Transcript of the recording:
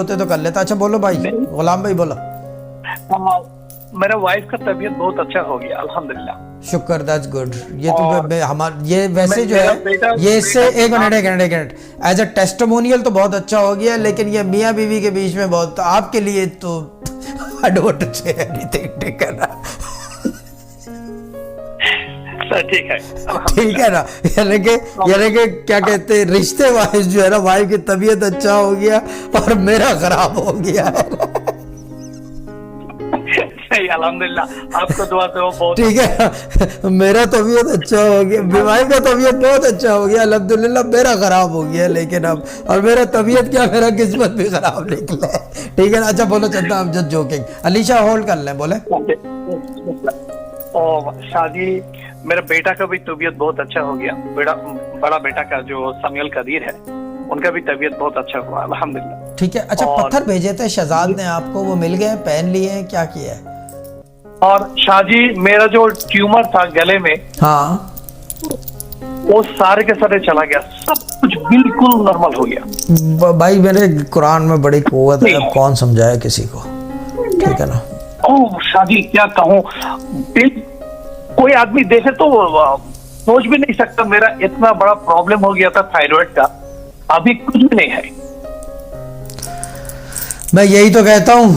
होते तो कर लेता। अच्छा बोलो भाई, गुलाम भाई बोलो। मेरा वाइफ का तबीयत बहुत अच्छा हो गया अल्हम्दुलिल्लाह। शुक्र, दैट्स गुड। ये तो हमारा ये वैसे जो है बेटा ये इससे एक मिनट एज अ टेस्टिमोनियल तो बहुत अच्छा हो गया, लेकिन ये मियाँ बीवी के बीच में बहुत आपके लिए तो आई डोंट से एनीथिंग, ठीक है ना? ठीक है ठीक है ना? यानी कि क्या कहते हैं, रिश्ते वाइज जो है ना, वाइफ की तबीयत अच्छा हो गया और मेरा खराब हो गया है। सही अल्हम्दुलिल्लाह, आपको दुआ से वो बहुत ठीक है, मेरा तबीयत अच्छा हो गया, बीमारी का तबीयत बहुत अच्छा हो गया अल्हम्दुलिल्लाह, मेरा खराब हो गया लेकिन अब, और मेरा तबीयत क्या, मेरा किस्मत भी खराब निकला है, ठीक है ना? अच्छा बोलो चंदा, आप जस्ट जोकिंग। अलीशा होल्ड कर लें, बोले। और शादी, मेरा बेटा का भी तबीयत बहुत अच्छा हो गया। बड़ा बेटा का जो समीउल कदीर है, उनका भी तबीयत बहुत अच्छा हुआ अल्हम्दुलिल्लाह। ठीक है। अच्छा पत्थर भेजे थे शहजाद ने आपको, वो मिल गए, पहन लिए हैं, क्या किया है? और शाहजी, मेरा जो ट्यूमर था गले में, हाँ वो सारे के सारे चला गया, सब कुछ बिल्कुल नॉर्मल हो गया। भाई मेरे कुरान में बड़ी कुव्वत है, अब कौन समझाए किसी को, ठीक है ना? ओह शादी, क्या कहूँ, कोई आदमी देखे तो सोच भी नहीं सकता मेरा इतना बड़ा प्रॉब्लम हो गया था थायराइड का, अभी कुछ भी नहीं है। मैं यही तो कहता हूँ।